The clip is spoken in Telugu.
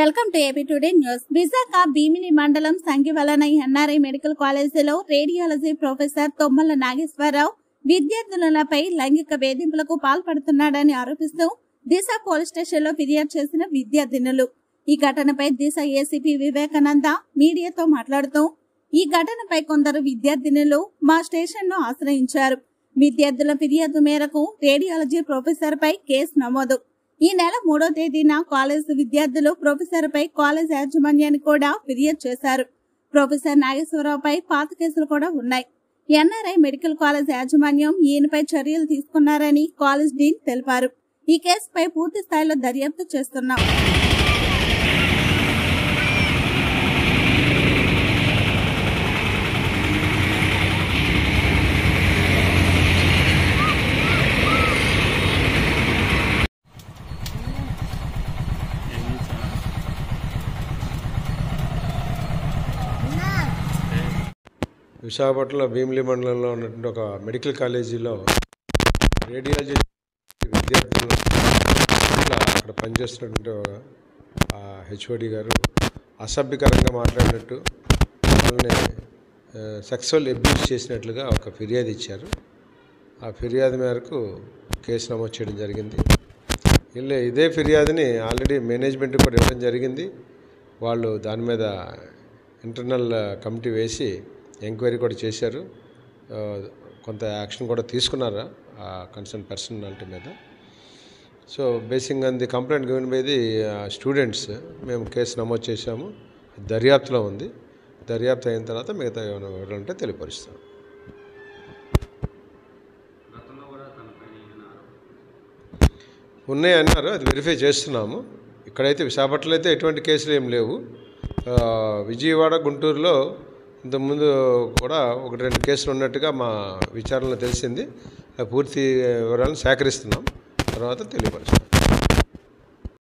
Welcome to AP today news. Visakha Bhimini మండలం సంగివలన ఎన్ఆర్ఐ మెడికల్ కాలేజీలో రేడియాలజీ ప్రొఫెసర్ తొమ్మల నాగేశ్వరరావు విద్యార్థులపై లైంగిక వేధింపులకు పాల్పడుతున్నాడని ఆరోపిస్తూ దిశ పోలీస్ స్టేషన్లో ఫిర్యాదు చేసిన విద్యార్థినులు. ఈ ఘటనపై దిశ ఏసీపీ వివేకానంద మీడియాతో మాట్లాడుతూ, ఈ ఘటనపై కొందరు విద్యార్థినులు మా స్టేషన్ను ఆశ్రయించారు. విద్యార్థుల ఫిర్యాదు మేరకు రేడియాలజీ ప్రొఫెసర్ పై కేసు నమోదు. ఈ నెల 3వ తేదీన కాలేజ్ విద్యార్థులు ప్రొఫెసర్ పై కాలేజ్ యాజమాన్యాన్ని కూడా ఫిర్యాదు చేశారు. ప్రొఫెసర్ నాగేశ్వరరావుపై పాత కేసులు కూడా ఉన్నాయి. ఎన్ఆర్ఐ మెడికల్ కాలేజ్ యాజమాన్యం ఈయనపై చర్యలు తీసుకున్నారని కాలేజ్ డీన్ తెలిపారు. ఈ కేసుపై పూర్తి స్థాయిలో దర్యాప్తు చేస్తున్నాం. విశాఖపట్నంలో భీమిలి మండలంలో ఉన్నటువంటి ఒక మెడికల్ కాలేజీలో రేడియాలజీ విద్యార్థులు అక్కడ పనిచేస్తున్నటువంటి హెచ్ఓడి గారు అసభ్యకరంగా మాట్లాడినట్టు వాళ్ళని సెక్సువల్ అబ్యూస్ చేసినట్లుగా ఒక ఫిర్యాదు ఇచ్చారు. ఆ ఫిర్యాదు మేరకు కేసు నమోదు చేయడం జరిగింది. ఇదే ఫిర్యాదుని ఆల్రెడీ మేనేజ్మెంట్ కూడా ఇవ్వడం జరిగింది. వాళ్ళు దాని మీద ఇంటర్నల్ కమిటీ వేసి ఎంక్వైరీ కూడా చేశారు. కొంత యాక్షన్ కూడా తీసుకున్నారు ఆ కన్సర్న్ పర్సనాలిటీ మీద. So basing on the complaint given by the students మేము కేసు నమోదు చేశాము. దర్యాప్తులో ఉంది. దర్యాప్తు అయిన తర్వాత మిగతా ఏమైనా వివరాలు ఉంటే తెలియపరుస్తాం. ఉన్నాయన్నారు, అది వెరిఫై చేస్తున్నాము. ఇక్కడైతే విశాఖపట్నంలో అయితే ఎటువంటి కేసులు ఏం లేవు. విజయవాడ, గుంటూరులో ఇంతకుముందు కూడా 1-2 కేసులు ఉన్నట్టుగా మా విచారణలో తెలిసింది. పూర్తి వివరాలను సేకరిస్తున్నాం, తర్వాత తెలియపరుస్తాం.